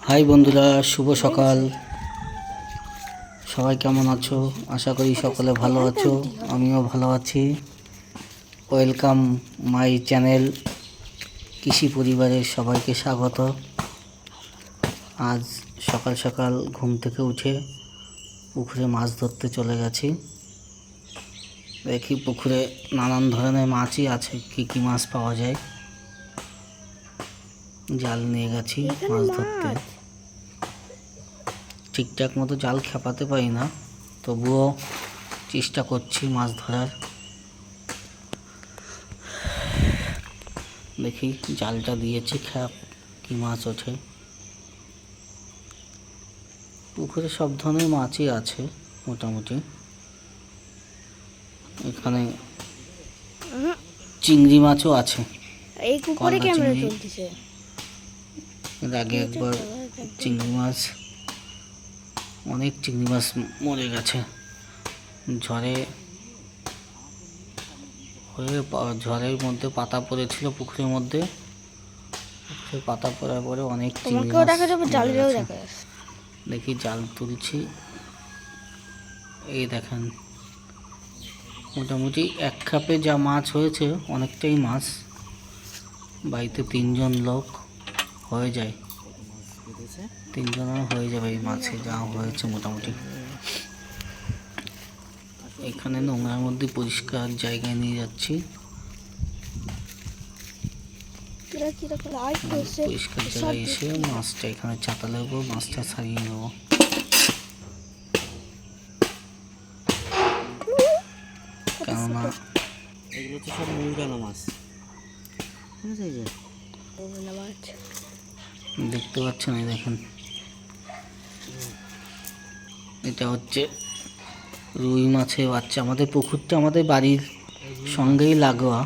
High বন্ধুরা, শুভ সকাল। সবাই কেমন আছো? আশা করি সকলে ভালো আছো, আমিও ভালো আছি। ওয়েলকাম মাই চ্যানেল কৃষি পরিবারের সবাইকে স্বাগত। আজ সকাল সকাল ঘুম থেকে উঠে পুকুরে মাছ ধরতে চলে গেছি। দেখি পুকুরে নানান ধরনের মাছই আছে, কী কী মাছ পাওয়া যায়। জাল নিয়ে গেছি মাছ ধরতে। ঠিকঠাক মতো জাল খেপাতে পারি না, তবুও চেষ্টা করছি মাছ ধরার। দেখি জালটা দিয়েছি, খ্যাপ কি মাছ ওঠে। পুকুরে সব ধরনের মাছই আছে মোটামুটি। এখানে চিংড়ি মাছও আছে। এই পুকুরে ক্যামেরা চলতেছে। এর আগে একবার চিংড়ি মাছ, অনেক চিংড়ি মাছ মরে গেছে ঝড়ের মধ্যে পাতা পড়েছিল পুকুরের মধ্যে। পাতা পড়ার পরে অনেক চিংড়ি মাছ মরে গেছে। দেখি জাল তুলছি, এই দেখেন মোটামুটি এক খাপে যা মাছ হয়েছে অনেকটাই মাছ। বাড়িতে 3 জন লোক হয়ে যায়, 3 জনের হয়ে যাবে এই মাছে যা হয়েছে মোটামুটি। এখানে নোংরার মধ্যে পরিষ্কার জায়গায় নিয়ে যাচ্ছি, পরিষ্কার জায়গায় এসে মাছটা এখানে চাতা লাগবো, মাছটা ছাড়িয়ে নেবো। কেননা এগুলো তো সব মৌজানা মাছ, দেখতে পাচ্ছেন, এই দেখেন এটা হচ্ছে রুই মাছের বাচ্চা। আমাদের পুকুরটা আমাদের বাড়ির সঙ্গেই লাগোয়া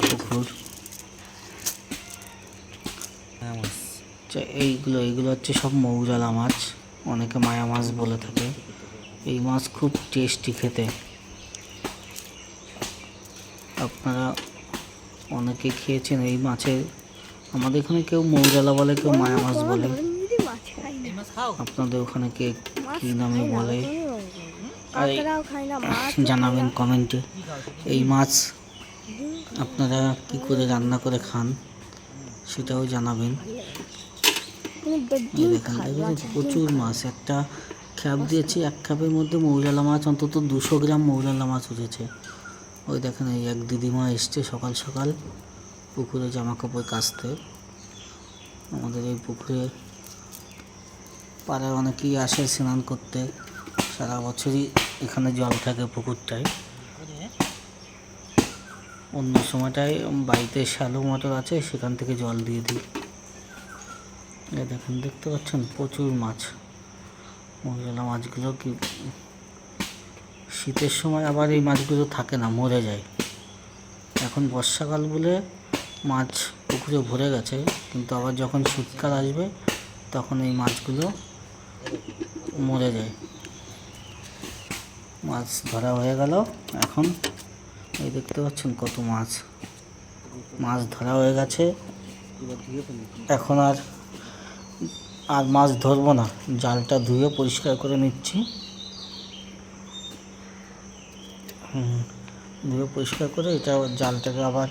পুকুর। এইগুলো হচ্ছে সব মৌজালা মাছ, অনেকে মায়া মাছ বলে থাকে। এই মাছ খুব টেস্টি খেতে, আপনারা অনেকে খেয়েছেন এই মাছের। আমাদের এখানে কেউ মৌজালা বলে, কেউ মায়া মাছ বলে। আপনাদের ওখানে কে কী নামে বলে আর জানাবেন কমেন্টে। এই মাছ আপনারা কি করে রান্না করে খান সেটাও জানাবেন। দেখেন প্রচুর মাছ, একটা খ্যাপ দিয়েছি, এক খ্যাপের মধ্যে মৌজালা মাছ অন্তত 200 গ্রাম মৌজালা মাছ উঠেছে। ওই দেখেন, এই এক দিদিমা এসছে সকাল সকাল পুকুরে জামা কাপড় কাচতে। আমাদের এই পুকুরে পাড়ায় অনেকেই আসে স্নান করতে, সারা বছরই এখানে জল থাকে পুকুরটায়। অন্য সময়টায় বাড়িতে শ্যালো মোটর আছে, সেখান থেকে জল দিয়ে দিই। এই দেখেন, দেখতে পাচ্ছেন প্রচুর মাছ। মৌজালা মাছগুলো কি শীতের সময় আবার এই মাছগুলো থাকে না, মরে যায়। এখন বর্ষাকাল বলে মাছ পুকুরে ভরে গেছে, কিন্তু আবার যখন শীতকাল আসবে তখন এই মাছগুলো মরে যায়। মাছ ধরা হয়ে গেল। এখন এই দেখতে পাচ্ছেন কত মাছ ধরা হয়ে গেছে। এখন আর মাছ ধরবো না, জালটা ধুয়ে পরিষ্কার করে নিচ্ছি। ধুয়ে পরিষ্কার করে এটা জালটাকে আবার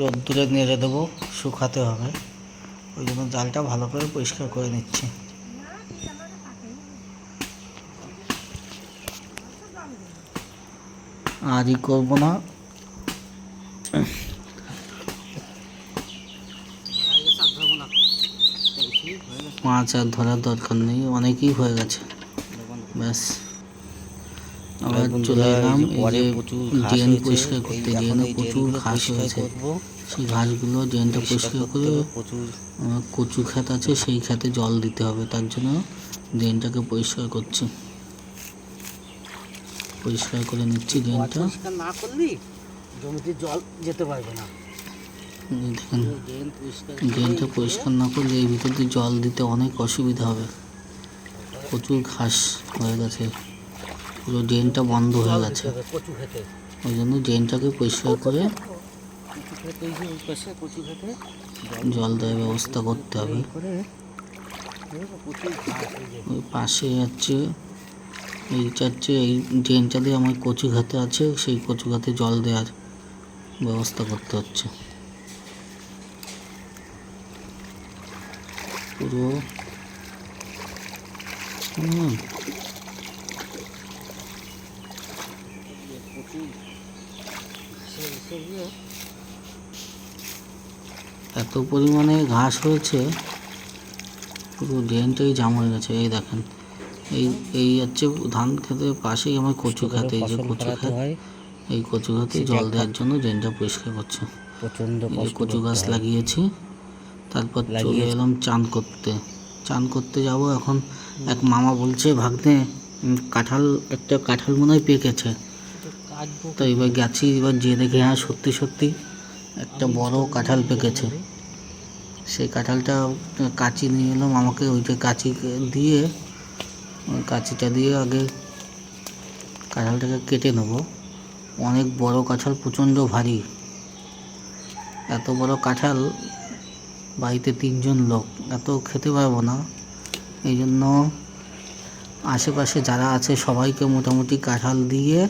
রোদ্দুরে নেড়ে দেবো, শুকাতে হবে। ওই জন্য জালটা ভালো করে পরিষ্কার করে নিচ্ছি। আরই করবো না, মাছ আর ধরার দরকার নেই, অনেকই হয়ে গেছে। ব্যাস, আবার চলে এলাম ড্রেন পরিষ্কার করতে। ড্রেনে প্রচুর ঘাস হয়েছে, সেই ঘাসগুলো ড্রেনটা পরিষ্কার করে কচু ক্ষেত আছে, সেই ক্ষেতে জল দিতে হবে। তার জন্য ড্রেনটাকে পরিষ্কার করছি, পরিষ্কার করে নিচ্ছি ড্রেনটা। না করলে জমিতে জল যেতে পারবে না। দেখেন, ড্রেনটা পরিষ্কার না করলে এই ভিতর দিয়ে জল দিতে অনেক অসুবিধা হবে। প্রচুর ঘাস হয়ে গেছে, পুরো ড্রেনটা বন্ধ হয়ে গেছে। ওই জন্য ড্রেনটাকে পরিষ্কার করে জল দেওয়ার ব্যবস্থা করতে হবে। প্রচুর ঘাস এই যে। ওই পাশে হচ্ছে এই ড্রেনটা দিয়ে আমার কচু ঘাতে আছে, সেই কচু ঘাতে জল দেওয়ার ব্যবস্থা করতে হচ্ছে। পুরো প্রচুর ঘাসের ইয়ে। এত পরিমাণে ঘাস হয়েছে, পুরো ড্রেনটাই জাম হয়ে গেছে। এই দেখেন, এই হচ্ছে ধান ক্ষেতের পাশেই আমার কচু খাতে, এই যে কচু খাত, এই কচু খাতে জল দেওয়ার জন্য ড্রেনটা পরিষ্কার করছে। প্রচণ্ড এই যে কচু গাছ লাগিয়েছি, তারপর চলে এলাম চান করতে যাব এখন। এক মামা বলছে, ভাগ্নে একটা কাঁঠাল মনে হয় পেকেছে। তো এবার গেছি, এবার যে দেখে হ্যাঁ সত্যি সত্যি একটা বড় কাঁঠাল পেকেছে। সেই কাঁঠালটা কাঁচি নিয়ে এলাম, আমাকে ওইটা কাঁচি দিয়ে, কাঁচিটা দিয়ে আগে কাঁঠালটাকে কেটে নেব। অনেক বড় কাঁঠাল, প্রচণ্ড ভারী। এত বড় কাঁঠাল বাড়িতে 3 জন লোক, এত খেতে পারবো না। এই জন্য আশেপাশে যারা আছে সবাইকে মোটামুটি কাঁঠাল দিয়ে,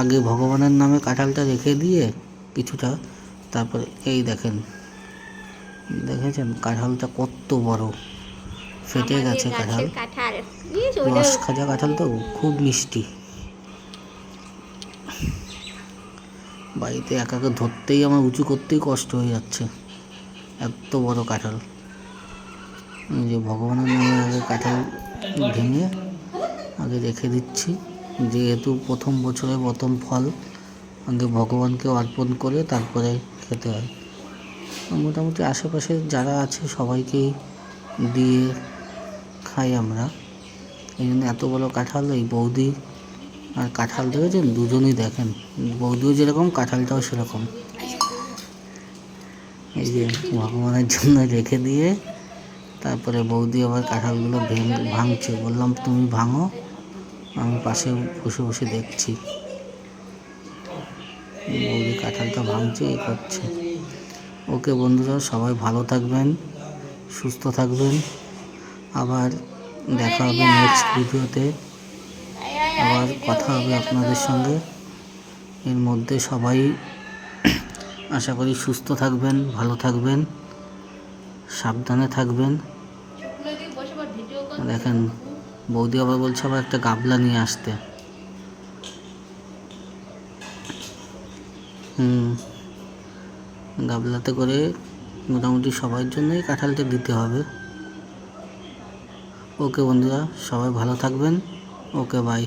আগে ভগবানের নামে কাঁঠালটা রেখে দিয়ে কিছুটা, তারপরে এই দেখেছেন কাঁঠালটা কত বড়, ফেটে গেছে কাঁঠাল। রস খাজা কাঁঠাল তো খুব মিষ্টি। বাড়িতে একা ধরতেই আমার উঁচু করতেই কষ্ট হয়ে যাচ্ছে, এত বড় কাঁঠাল। যে ভগবানের নামে আগে কাঁঠাল ভেঙে আগে রেখে দিচ্ছি, যেহেতু প্রথম বছরে প্রথম ফল, আগে ভগবানকে অর্পণ করে তারপরে খেতে হয়। মোটামুটি আশেপাশে যারা আছে সবাইকেই দিয়ে খাই আমরা। এই জন্য এত বড় কাঁঠাল। এই বৌদি আর কাঁঠাল দেখেছেন, দুজনেই দেখেন, বৌদিও যেরকম কাঁঠালটাও সেরকম। এই যে ভগবানের জন্য রেখে দিয়ে তারপরে বৌদি আবার কাঁঠালগুলো ভাঙছে। বললাম তুমি ভাঙো, আমি পাশে বসে বসে দেখছি। বৌদি কাঁঠালটা ভাঙছে, এই করছে। ওকে বন্ধুরা, সবাই ভালো থাকবেন, সুস্থ থাকবেন। আবার দেখা হবে নেক্সট ভিডিওতে, আবার কথা হবে আপনাদের সঙ্গে। এর মধ্যে সবাই আশা করি সুস্থ থাকবেন, ভালো থাকবেন, সাবধানে থাকবেন। দেখেন বৌদি আবার বলছে আবার একটা গাবলা নিয়ে আসতে। গাবলাতে করে মোটামুটি সবার জন্যই কাঁঠালটা দিতে হবে। ওকে বন্ধুরা, সবাই ভালো থাকবেন। ওকে, বাই।